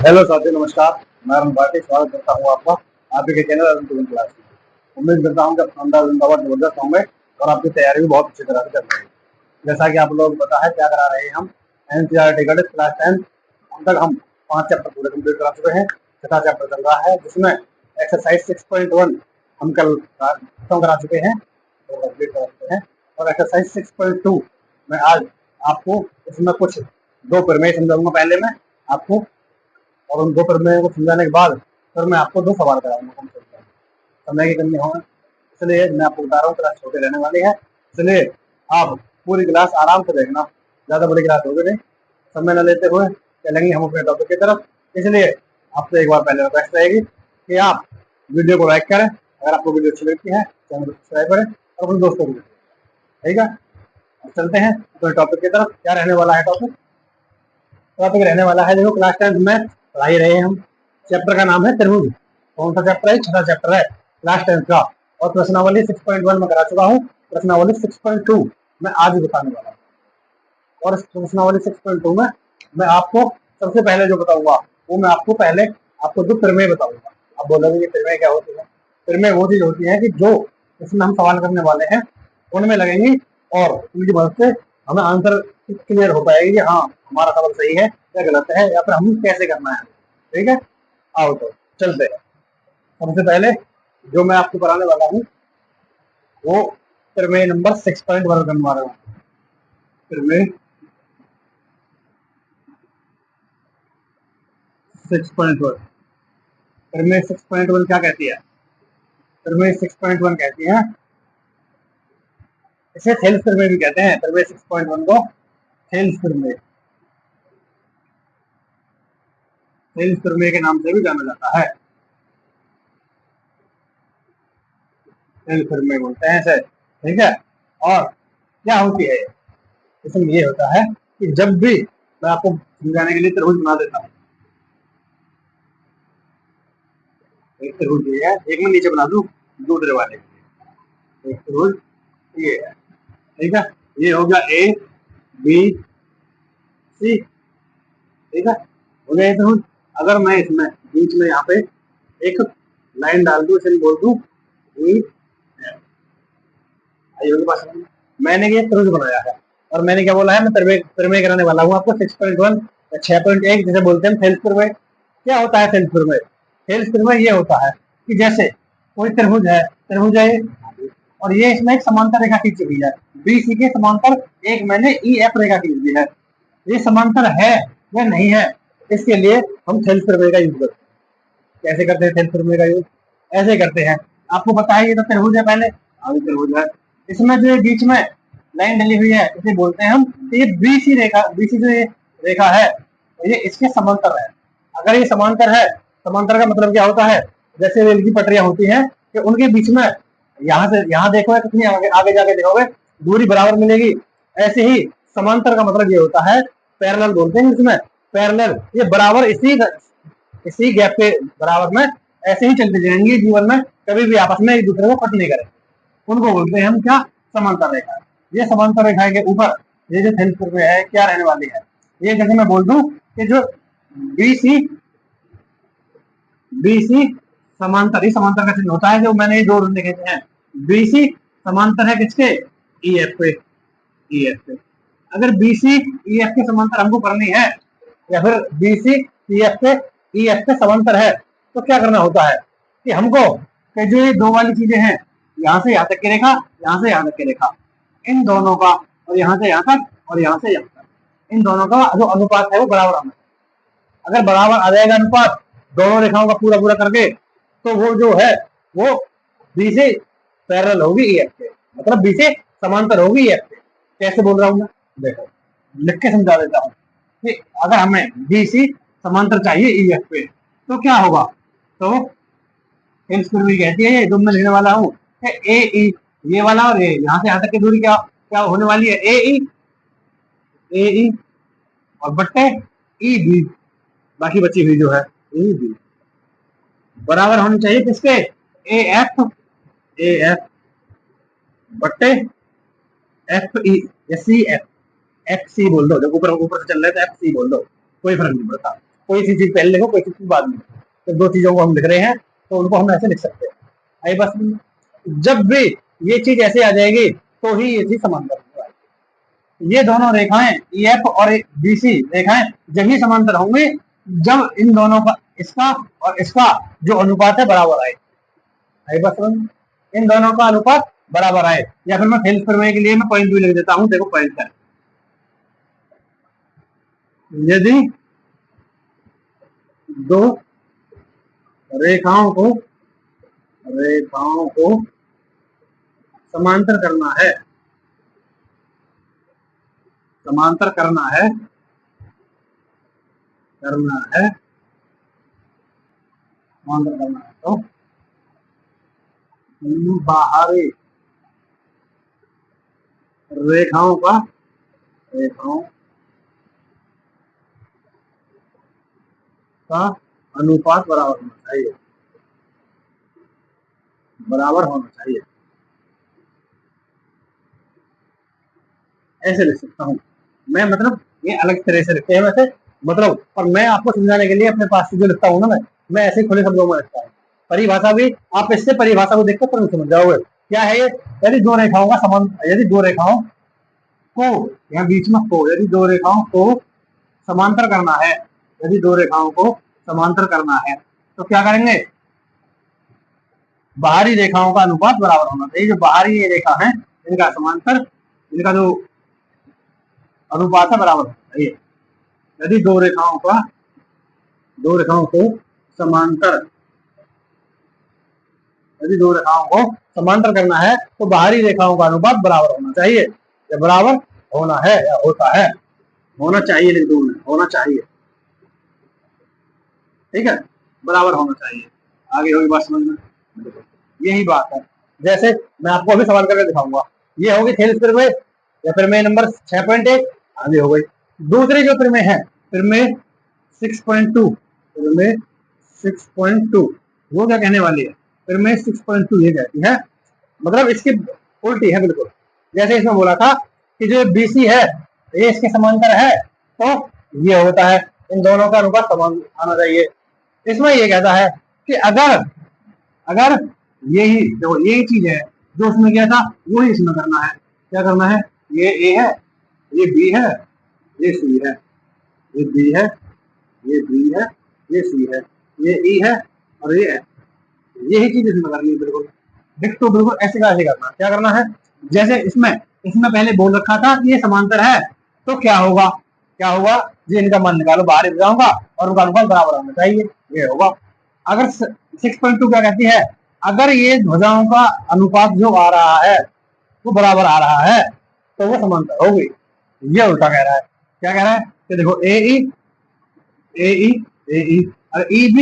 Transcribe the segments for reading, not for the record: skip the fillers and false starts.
Hello साथियों, नमस्कार। मैं अरुण भाटी स्वागत करता हूँ आपका आपके चैनल अरुण ट्यूशन क्लास में। उम्मीद करता हूँ कि आप शानदार जिंदाबाद जबरदस्त होंगे और आपकी तैयारी भी बहुत अच्छी तरह से चल रही है। जैसा कि आप लोग पता है क्या करा रहे हैं, हम एनसीईआरटी गणित क्लास 10 अब तक हम 5 चैप्टर पूरे कंप्लीट करा चुके हैं। छठा चैप्टर चल रहा है जिसमें एक्सरसाइज 6.1 हम कल खत्म करा चुके हैं और कंप्लीट करा चुके हैं। और एक्सरसाइज 6.2 में आज आपको इसमें कुछ दो प्रमेय समझाऊंगा पहले मैं आपको, और उन दो प्रमेयों को समझाने के बाद फिर मैं आपको दो सवाल कराऊंगा। कम से कम समय की कमी होगा, इसलिए मैं आपको बता रहा हूँ क्लास छोटे रहने वाली है, इसलिए आप पूरी क्लास आराम से देखना। ज्यादा बड़ी क्लास होगी नहीं, समय न लेते हुए चलेंगे हम अपने टॉपिक की तरफ। इसलिए आपसे एक बार पहले रिक्वेस्ट रहेगी कि आप वीडियो को लाइक करें, अगर आपको वीडियो अच्छी लगती है चैनल को सब्सक्राइब करें और अपने दोस्तों को भी। ठीक है, अब चलते हैं अपने टॉपिक की तरफ। क्या रहने वाला है टॉपिक? टॉपिक रहने वाला है, देखो क्लास 10 में पढ़ाई रहे हैं हम। चैप्टर का नाम है त्रिभुज। कौन सा चैप्टर है? छठा चैप्टर है क्लास 10 का। और प्रश्नावली 6.1 में करा चुका हूँ। प्रश्नावली 6.2 मैं आज बताने वाला हूँ। और इस प्रश्नावली 6.2 में मैं आपको सबसे पहले जो बताऊंगा वो मैं आपको पहले आपको दो प्रमेय बताऊंगा। आप बोलोगे ये प्रमेय क्या होती है? प्रमेय वो चीज होती है कि जो इसमें हम सवाल करने वाले हैं उनमें लगेंगी और उनकी मदद से हमें आंसर क्लियर हो पाएगी कि हाँ हमारा सवाल सही है या गलत है, या फिर हम कैसे करना है। ठीक है, आओ तो चलते हैं। सबसे पहले जो मैं आपको कराने वाला हूँ वो प्रमेय नंबर 6.1 करने वाला हूँ। प्रमेय 6.1। प्रमेय 6.1 क्या कहती है? प्रमेय 6.1 कहती है, इसे थेल्स प्रमेय भी कहते हैं। प्रमेय 6.1 को थेल्स प्रमेय, थेल्स प्रमेय के नाम से भी जाना जाता है। थेल्स प्रमेय बोलते हैं इसे। ठीक है, और क्या होती है इसमें? ये होता है कि जब भी मैं आपको समझाने के लिए त्रिभुज बना देता हूँ, एक त्रिभुज ये है, एक मैं नीचे बना दूं दूसरे वाले के लिए। एक त्रिभुज ये है, ठीक है, ये हो गया ए बी सी। ठीक है, हो गया ये त्रिभुज। अगर मैं इसमें बीच में यहाँ पे एक लाइन डाल दूं, इसे बोल दूं ई, के पास मैंने ये त्रिभुज बनाया है और मैंने क्या बोला है, मैं प्रमेय कराने वाला हूँ आपको 6.1 या 6.1 जिसे बोलते हैं थेल्स प्रमेय। क्या होता है थेल्स प्रमेय? थेल्स प्रमेय ये होता है कि जैसे कोई त्रिभुज है, त्रिभुज है और ये इसमें एक समांतर रेखा खींची हुई है, बी सी के समांतर एक मैंने ई एफ रेखा खींच दी है। ये समांतर है या नहीं है, इसके लिए हम थेल्स प्रमेय का यूज करते हैं। कैसे करते हैं थेल्स प्रमेय का यूज? ऐसे करते हैं, आपको पता है ये तो त्रिभुज है, पहले आगे त्रिभुज है, इसमें जो बीच में लाइन डली हुई है इसे बोलते हैं हम, तो ये बीसी रेखा, बीसी जो रेखा है ये इसके समांतर है। अगर ये समांतर है, समांतर का मतलब क्या होता है? जैसे रेल की पटरियां होती हैं कि उनके बीच में यहाँ से यहाँ देखो कितनी आगे, आगे जाके देखोगे दूरी बराबर मिलेगी। ऐसे ही समांतर का मतलब ये होता है, पैरेलल बोलते हैं इसमें, पैरेलल, ये बराबर इसी गैप के बराबर में ऐसे ही चलते जाएंगे जीवन में, कभी भी आपस में एक दूसरे को कट नहीं करेंगे। उनको बोलते हैं हम क्या? समांतर रेखा। ये समांतर रेखा के ऊपर ये जो थेल्स प्रमेय है क्या रहने वाली है? ये जैसे मैं बोल दूं कि जो बीसी बीसी समांतर, समांतर का चिन्ह होता है जो मैंने ये दो लिखे हैं। बीसी समांतर है किसके? ई एफ पे, ई एफ पे। अगर बीसी ई एफ के समांतर हमको करनी है, या फिर बीसी ई एफ पे, ई एफ पे समांतर है, तो क्या करना होता है कि हमको कि जो ये दो वाली चीजें हैं, यहाँ से यहाँ तक की रेखा, यहाँ से यहाँ तक की रेखा, इन दोनों का, और यहाँ से यहाँ तक और यहाँ से यहाँ तक, इन दोनों का जो अनुपात है वो बराबर आना। अगर बराबर आ जाएगा अनुपात दोनों रेखाओं का पूरा पूरा करके, तो वो जो है वो बी से पैरेलल होगी ई एफ के, मतलब बी से समांतर होगी ई एफ के। कैसे बोल रहा हूँ मैं? देखो लिख के समझा देता हूँ कि अगर हमें बी सी समांतर चाहिए ई एफ पे तो क्या होगा? तो भी कहती है, ये जो मैं लिखने वाला हूँ ए ई, ये वाला और ये यहाँ से यहाँ तक की दूरी क्या क्या होने वाली है? ए ई और बट्टे ई बी, बाकी बची हुई जो है ई बी बराबर होनी चाहिए किसके? ए एफ बट्टे एफ ई या सी एफ, एफ सी बोल दो, जब ऊपर ऊपर से चल रहे तो एफ सी बोल दो, कोई फर्क नहीं पड़ता। कोई सी चीज पहले लिखो, कोई सी चीज बाद में लिखो। तो दो चीजों को हम लिख रहे हैं तो उनको हम ऐसे लिख सकते हैं। आई बस जब भी ये चीज ऐसे आ जाएगी तो ही ये चीज समांतर होगी। ये दोनों रेखाएं EF और BC रेखाएं जब ही समांतर होंगी जब इन दोनों का, इसका और इसका जो अनुपात है बराबर आए। आई बस इन दोनों का अनुपात बराबर आए। या फिर मैं थेल्स प्रमेय के लिए मैं पॉइंट भी लिख देता हूं। देखो पॉइंट है, यदि दो रेखाओं को समांतर करना है, समांतर करना है तो बाहरी रेखाओं का अनुपात बराबर होना चाहिए, ऐसे लिख सकता हूं मैं। मतलब ये अलग तरह से लिखते हैं वैसे, मतलब, और मैं आपको समझाने के लिए अपने पास से जो लिखता हूँ ना, मैं ऐसे खुले शब्दों में लिखता हूँ। परिभाषा भी आप इससे परिभाषा को देखकर तुरंत समझ जाओगे क्या है ये। यदि दो रेखाओं को यहाँ बीच में को, यदि दो रेखाओं को समांतर करना है, तो क्या करेंगे, बाहरी रेखाओं का अनुपात बराबर होना चाहिए। जो बाहरी ये रेखा है इनका समांतर, इनका जो अनुपात है बराबर होना चाहिए। यदि दो रेखाओं को समांतर करना है तो बाहरी रेखाओं का अनुपात बराबर होना चाहिए। या बराबर होना है या होता है, होना चाहिए, लिख दो मैं, होना चाहिए। ठीक है, बराबर होना चाहिए। आगे होगी बात समझ में, यही बात है। जैसे मैं आपको अभी सवाल करके दिखाऊंगा। ये होगी थेल्स प्रमेय या प्रमेय नंबर 6.1। आगे हो गई दूसरी जो प्रमेय है, प्रमेय 6.2। वो क्या कहने वाली है, प्रमेय 6.2 ये कहती है, मतलब इसकी उल्टी है बिल्कुल। जैसे इसमें बोला था कि जो BC है ये इसके समांतर है तो ये होता है, इन दोनों का अनुपात समान आना चाहिए। इसमें ये कहता है कि अगर यही देखो यही चीज है जो उसमें किया था वही इसमें करना है। क्या करना है, ये A है, ये B है, ये C है, ये B है, ये B है, ये C है, ये E है और ये F। यही चीज इसमें करनी है बिल्कुल। तो बिल्कुल ऐसे का ऐसे करना। क्या करना है, जैसे इसमें पहले बोल रखा था कि ये समांतर है तो क्या होगा जी, इनका मान निकालो बाहर जाऊंगा और उनका अनुपात बराबर होना चाहिए, ये होगा। अगर 6.2 क्या कहती है, अगर ये भुजाओं का अनुपात जो आ रहा है वो बराबर आ रहा है तो वो समांतर होगी। ये उल्टा कह रहा है। क्या कह रहा है कि देखो AE और EB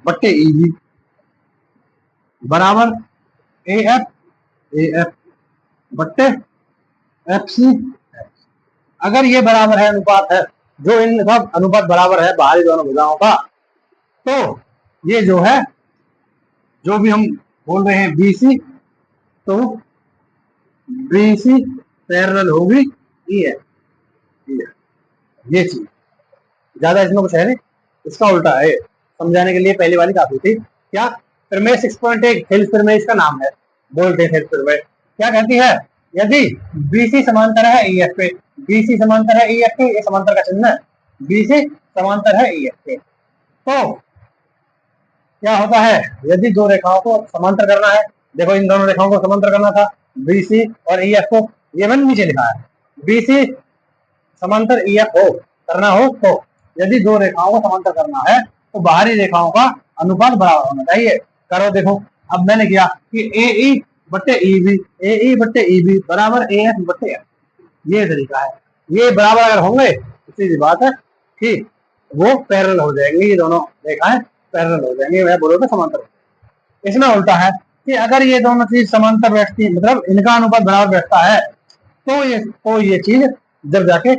बट्टे EB बराबर AF बट्टे FC। अगर ये बराबर है, अनुपात है, जो इन सब अनुपात बराबर है बाहरी दोनों भुजाओं का, तो ये जो है, जो भी हम बोल रहे हैं BC, तो BC पैरेलल होगी EF। ये चीज ज्यादा इसमें कुछ है नहीं, इसका उल्टा है। समझाने के लिए पहली वाली काफी थी। क्या, प्रमेय 6.1 थेल्स प्रमेय इसका नाम है, बोलते हैं थेल्स प्रमेय। क्या कहती है, यदि BC समांतर है EF पे, BC समांतर है EF पे, ये समांतर का चिन्ह है, BC समांतर है EF पे, तो क्या होता है, यदि दो रेखाओं को समांतर करना है, देखो इन दोनों रेखाओं को समांतर करना था, BC और EF को, ये मैंने नीचे लिखा है, BC समांतर EF हो, करना हो तो यदि दो रेखाओं को समांतर करना है तो बाहरी रेखाओं का अनुपात बराबर होना चाहिए। करो देखो, अब मैंने किया कि AE बट्टे EB बराबर AF बट्टे F। ये तरीका है। ये बराबर अगर होंगे तो सीधी बात है कि वो पैरेलल हो जाएंगे, ये दोनों रेखाएं पैरेलल हो जाएंगे, मैं बोलो तो समांतर। इसमें उल्टा है कि अगर ये दोनों चीज समांतर बैठती, मतलब इनका अनुपात बराबर बैठता है तो ये चीज जब जाके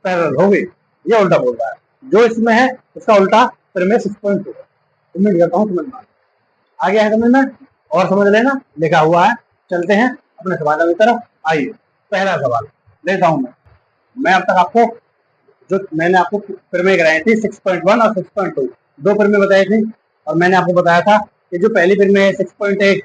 पैरेलल होगी। ये उल्टा बोल रहा है, जो इसमें है उसका उल्टा प्रमेय 6.2 है। उम्मीद करता हूँ समझ में आ गया है समझ में, और समझ लेना लिखा हुआ है। चलते हैं अपने सवालों की तरफ। आइए पहला सवाल लेता हूं मैं अब तक आपको जो मैंने आपको प्रमेय कराई थी 6.1 और 6.2, दो प्रमेय बताए थे। और मैंने आपको बताया था कि जो पहली प्रमेय है 6.1,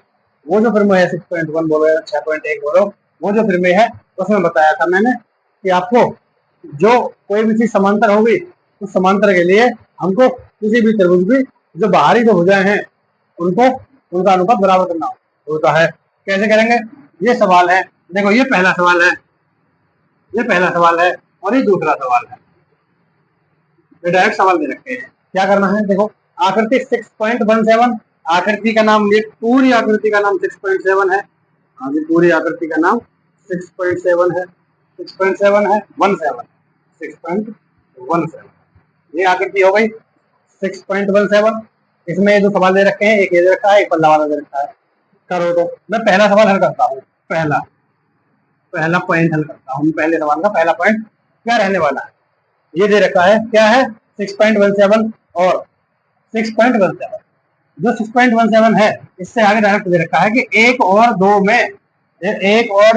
वो जो प्रमेय है 6.1 बोलो या 6.1 बोलो, वो जो प्रमेय है उसमें बताया था मैंने कि आपको जो कोई भी चीज समांतर होगी उस समांतर के लिए हमको किसी भी त्रिभुज की जो बाहरी जो भुजाएं हैं उनको उनका अनुपात बराबर करना होता है। कैसे करेंगे, ये सवाल है। देखो ये पहला सवाल है, ये पहला सवाल है और ये दूसरा सवाल है। ये डायरेक्ट सवाल दे रखे हैं। क्या करना है, देखो आकृति 6.17, आकृति का नाम, ये पूरी आकृति का नाम 6.7 है। हाँ जी, पूरी आकृति का नाम 6.7 है। 6.7 है 17, 6.17 ये आकृति हो गई 6.17। इसमें जो सवाल दे रखे हैं, एक ये दे रखा है, एक पल्ला वाला दे रखा है। करो तो मैं पहला सवाल हल करता हूँ। पहला पॉइंट हल करता हूँ। पहले सवाल का पहला पॉइंट क्या रहने वाला है, ये दे रखा है, क्या है 6.17 और 6.17। जो 6.17 है इससे आगे डायरेक्ट दे रखा है कि एक और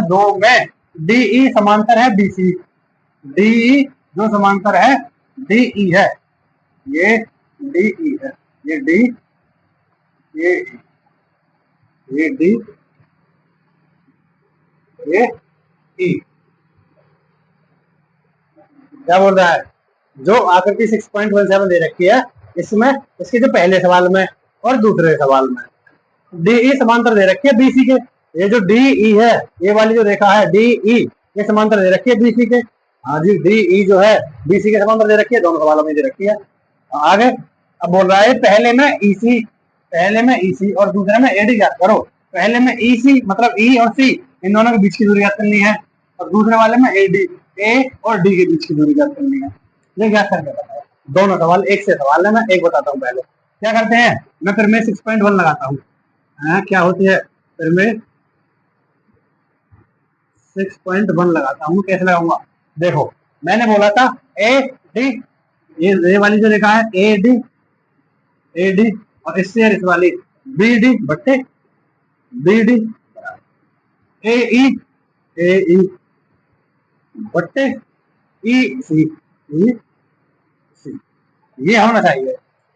दो में डीई समांतर है बीसी। डीई जो समांतर है डीई है, ये डीई है, ये डी, ये डी, ये ई। क्या बोल रहा है, जो आकृति 6.17 दे रखी है इसमें, इसके जो पहले सवाल में और दूसरे सवाल में डीई समांतर दे रखी है बीसी के। ये जो डीई है, ये वाली जो रेखा है डीई, ये समांतर दे रखी है बीसी के। हाँ जी, डीई जो है बीसी के समांतर दे रखी है, दोनों सवालों में दे रखी है। आगे अब बोल रहा है पहले में ईसी और दूसरे में एडी याद करो। पहले में ईसी मतलब ई और सी, इन दोनों के बीच की दूरी याद करनी है, और दूसरे वाले में एडी, ए और डी के बीच की दूरी याद करनी है। ये याद करके बताओ। दोनों सवाल एक से सवाल है, मैं एक बताता हूँ। पहले क्या करते हैं, मैं फिर में 6.1 लगाता हूँ। क्या होती है, फिर मैं 6.1 लगाता हूँ। कैसे लगाऊंगा, देखो मैंने बोला था ए डी, ये वाली जो रेखा है ए डी और इससे इस वाली बी डी बट्टे बी डी, ए ई बट्टे ई सी, ये होना चाहिए।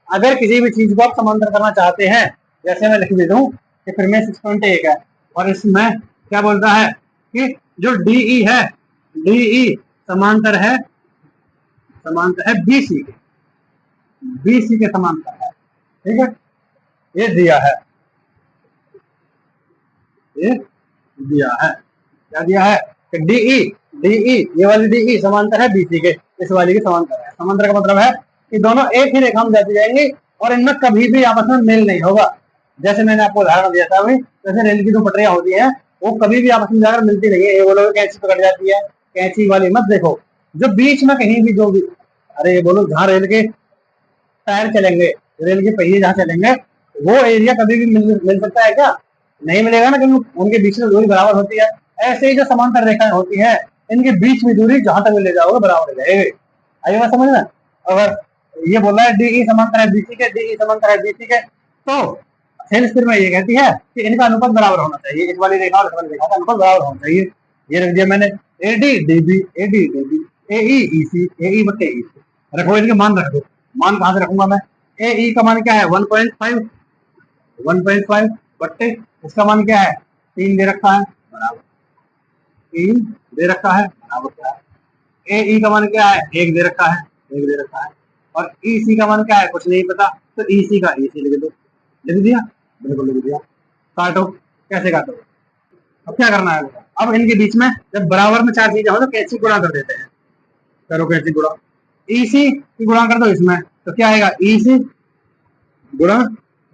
अगर किसी भी चीज को आप समांतर करना चाहते हैं, जैसे मैं लिख देता हूँ कि फिर में 6.1 है और इसमें क्या बोलता है कि जो डीई है, डीई समांतर है बीसी के, बीसी के समांतर है। ठीक है, ये दिया है, ये दिया है। क्या दिया है कि डीई ये वाली डीई समांतर है बीसी के, इस वाली की समांतर है। समांतर का मतलब है कि दोनों एक ही रेखा में जाती जाएंगी और इनमें कभी भी आपस में मेल नहीं होगा। जैसे मैंने आपको उदाहरण दिया था, जैसे रेल की जो पटरियां होती हैं वो कभी भी आपस में जाकर मिलती नहीं है। ये बोलो कैंची पकड़ जाती है, कैंची वाली मत देखो। जो बीच में कहीं भी जो भी, अरे ये बोलो जहाँ रेल के टायर चलेंगे, रेल के पहिए जहाँ चलेंगे, वो एरिया कभी भी मिल सकता है क्या, नहीं मिलेगा ना, क्योंकि उनके बीच में दूरी बराबर होती है। ऐसे ही जो समांतर रेखाएं होती है, इनके बीच में दूरी जहां तक ले जाओगे बराबर हो जाएगी। आइए बात समझ में। अगर ये बोल रहा है डीई समांतर है बीसी के, डीई समांतर है बीसी के, तो सेल्स फिर में ये कहती है कि इनका अनुपात बराबर होना चाहिए, इस वाली रेखा और इस वाली रेखा का अनुपात बराबर होना चाहिए। ये रख दिया मैंने, एडी डीबी, एडी डीबी, एई ईसी, एई बटे ईसी। रखो, इनके मान रख दो। मान कहां से रखूंगा मैं, एई का मान क्या है 1.5, 1.5 बट्टे इसका मान क्या है 3 दे रखा है, बराबर 3 दे रखा है, बराबर क्या है, ए ई का मान क्या है 1 दे रखा है, 1 दे रखा है, और ई सी का मान क्या है कुछ नहीं पता, तो ई सी का ई सी लिख दो। लिख दिया, बिल्कुल लिख दिया। काटो, कैसे काटो, अब क्या करना है, अब इनके बीच में जब बराबर में चार चीजें हो तो कैंची गुणा कर देते हैं। करो कैंची गुणा, ई सी की गुणा कर दो इसमें, तो क्या आएगा ई सी गुणा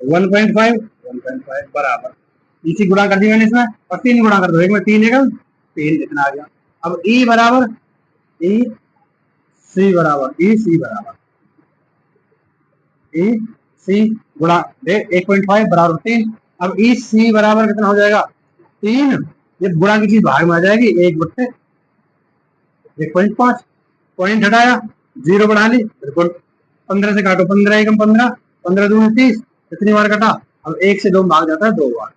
1.5, 1.5 बराबर, इसी गुणा कर दी मैंने इसमें, और 3 गुणा कर दो, एक में 3 एकम 3, इतना आ गया। अब ई बराबर ई सी बराबर, ई सी बराबर ई सी गुणा 1.5 बराबर 3। अब ई सी बराबर कितना हो जाएगा 3, ये गुणा की चीज भाग में आ जाएगी, 1/1.5, पॉइंट हटाया, 0 बढ़ा ली, बिल्कुल 15 से काटो, 15 एकम 15, 15 दूनी 30, कितनी बार कटा, अब 1 से 2 भाग जाता है 2 बार,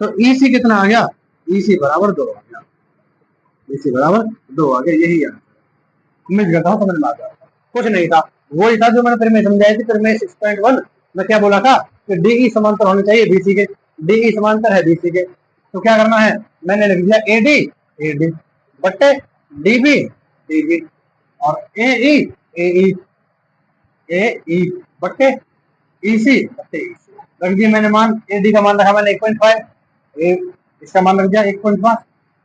तो ईसी कितना आ गया, ईसी बराबर 2 आ गया, ईसी बराबर 2 आ गया, यही आंसर। उम्मीद करता हूँ समझ में आ गया। कुछ नहीं था, वही था जो मैंने प्रमेय समझाई थी, प्रमेय 6.1 में क्या बोला था कि डीई समांतर होने चाहिए बीसी के, डीई समांतर है बीसी के, तो क्या करना है, मैंने लिख दिया एडी एडी बट्टे डीबी डीबी और एई एई एई बट्टे ईसी बट्टे ईसी रख दिया मैंने मान। एडी का मान रखा मैंने 1.5, इसका मान रख दिया 1.5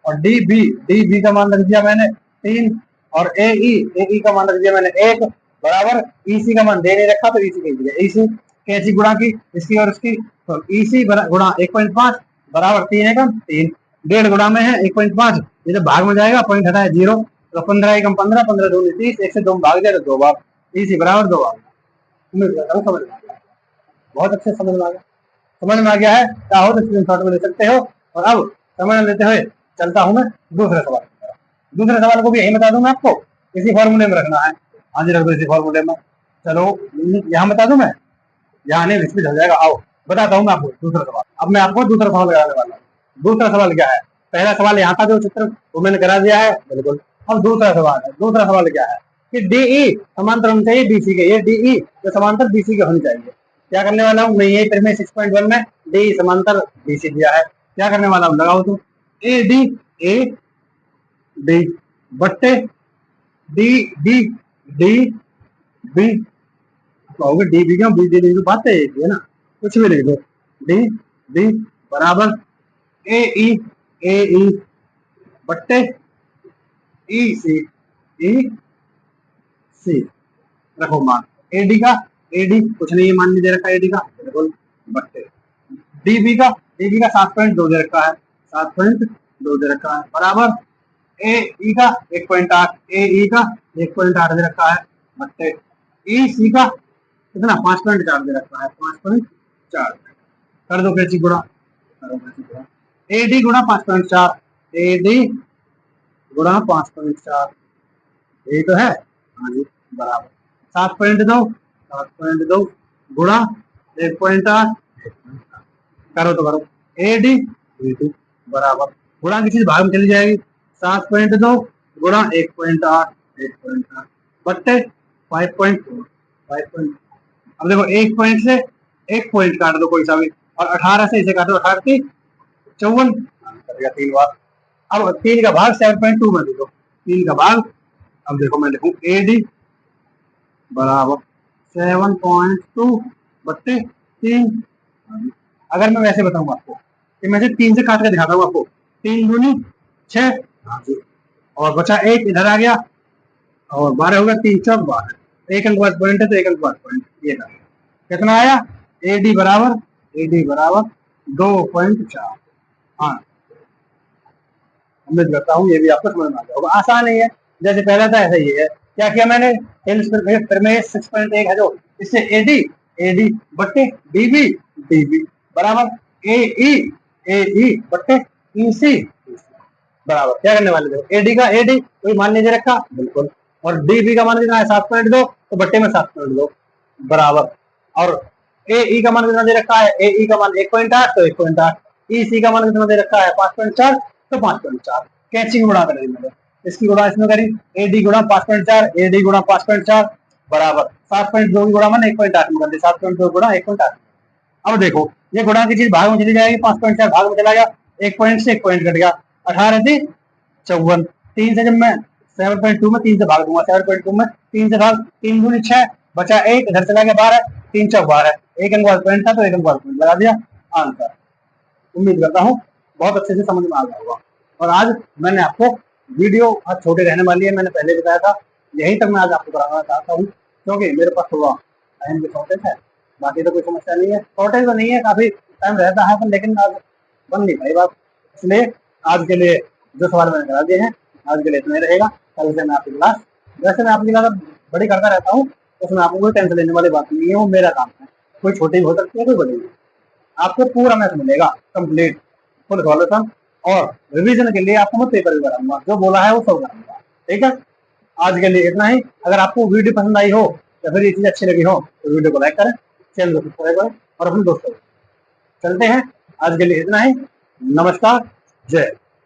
और डीबी का मान रख दिया मैंने 3 और एई का मान रख दिया मैंने 1 बराबर ईसी का मान दे नहीं रखा तो ईसी कह दिया। ईसी कैसी गुणा की इसकी और इसकी, तो ईसी गुणा 1.5 बराबर 3 एकम 3, 1.5 गुणा में है 1.5, ये जब भाग में जाएगा पॉइंट हटाए 0, तो 15 एकम 15, 15 दूनी 30, 1 से 2 भाग जाए तो 2 भाग, ईसी बराबर 2 भाग। समझ में आ गया, बहुत अच्छे समझ में आ गया। समझ में आ गया है क्या हो तो स्क्रीनशॉट में ले सकते हो। और अब समझ लेते हुए चलता हूं मैं दूसरे सवाल। दूसरे सवाल को भी यही बता दूं मैं आपको, इसी फॉर्मूले में रखना है। हाँ जी रख दो इसी फॉर्मूले में। चलो यहाँ बता दूं मैं, यहाँ नहीं विस्मित हो जाएगा। आओ बताता हूँ मैं आपको दूसरा सवाल। अब मैं आपको दूसरा सवाल लगाने वाला हूँ। दूसरा सवाल क्या है, पहला सवाल यहाँ का जो चित्र वो मैंने करा दिया है बिल्कुल। अब दूसरा सवाल है, दूसरा सवाल क्या है कि डीई समांतर होनी चाहिए बीसी के, ये डीई जो समांतर बीसी के होनी चाहिए। क्या करने वाला हूँ मैं, यही प्रमेय 6.1 में डी समांतर बीसी दिया है, क्या करने वाला हूँ लगाओ तो ए डी बट्टे डी डी डी बी, कहोगे डी बी क्यों, बी डी डी बात है ना, कुछ भी लिख दो, डी बी बराबर ए ई बट्टे ई सी रखो मान। एडी का एडी कुछ नहीं मान नहीं दे रखा, एडी का बिल्कुल बट्टे डीबी का 7.2 दे रखा है, 7.2 दे रखा है बराबर ए ई का 1.8, ए ई का 1.8 दे रखा है बट्टे ई सी का कितना 5.4 दे रखा है, 5.4 कर दो कैसी गुणा, करो कैसी गुणा, एडी गुणा 5.4, एडी गुणा 5.4 यही तो है, हाँ जी बराबर 7.2 गुणा 1.8 करो तो करो, एडी बराबर गुणा की चीज भाग में चली जाएगी, 7.2 गुणा 1.8 बट्टे 5.4 अब देखो एक पॉइंट से एक पॉइंट काट दो कोई सा भी, और 18 से इसे काटो, 18 की 54 करेगा 3 बार। अब 3 का भाग 7.2 में देखो, 3 का भाग, अब देखो मैं लिखूं एडी बराबर 7.2 बट्टे 3। अगर मैं वैसे बताऊंगा आपको कि मैं 3 से काट के दिखाता हूँ आपको, 3 दूनी 6 और बचा 1 इधर आ गया और 12 हो गया, 3 चौक 12, एक अंक बाद पॉइंट है तो एक अंक बाद पॉइंट, ये कितना आया एडी बराबर 2.4। हाँ उम्मीद करता हूँ ये भी आपको समझ में आ गया होगा, आसान ही है, जैसे पहला था ऐसा ही है। क्या किया मैंने, प्रमेय 6.1 है जो, इससे एडी बट्टे डीबी बराबर ए बट्टे ईसी बराबर, क्या करने वाले थे, एडी का एडी कोई मान नहीं दे रखा बिल्कुल, और डीबी का मान कितना है 7.2 तो बट्टे में 7.2 बराबर, और ए का मान कितना दे रखा है, ए का मान 1.8 तो 1.8, ईसी का मान कितना दे रखा है 5.4 तो 5.4, कैंची गुणा करेंगे मैंने, इसकी गुणा इसमें करी, एडी गुणा 5.4 एडी गुणा 5.4 बराबर 7.2 की गुणा मैंने 1.8 में कर दी, 7.2 गुणा 1.8। अब देखो ये गुणा की चीज भाग में चली जाएगी, 5.4 भाग में चला गया, एक पॉइंट से एक पॉइंट कट गया, 18 थी 54, 3 से जब मैं 7.2 में 3 से भाग दूंगा, 7.2 में 3 से भाग, 3 दूनी 6 बचा 1 इधर चला गया 12, 3 चौक 12, एक अंक वाला पॉइंट था तो एक अंक वाला पॉइंट लगा दिया, आंसर। उम्मीद करता हूँ बहुत अच्छे से समझ में आ गया होगा। और आज मैंने आपको वीडियो आज छोटी रहने वाली है, मैंने पहले बताया था, यहीं तक मैं आज आपको कराना चाहता हूँ क्योंकि मेरे पास थोड़ा टाइम की शॉर्टेज है, बाकी तो कोई समस्या नहीं है, शॉर्टेज तो नहीं है, काफी टाइम रहता है पर लेकिन आज बन नहीं पाई बात, इसलिए आज के लिए जो सवाल मैंने करा दिए हैं आज के लिए इतना ही रहेगा। कल से मैं आपकी क्लास, वैसे मैं आपकी क्लास बड़ी करता रहता हूँ, उसमें आपको कोई टेंशन लेने वाली बात नहीं है, वो मेरा काम है, कोई छोटी भी हो सकती है कोई बड़ी भी, आपको पूरा मैथ मिलेगा कंप्लीट फुल सॉल्यूशन, और रिवीजन के लिए आपको मैं पेपर भी कराऊंगा, जो बोला है वो सब कराऊंगा, ठीक है। आज के लिए इतना ही, अगर आपको वीडियो पसंद आई हो या फिर ये चीज अच्छी लगी हो तो वीडियो को लाइक करें, चैनल को सब्सक्राइब करें और अपने दोस्तों को। चलते हैं, आज के लिए इतना ही, नमस्कार, जय।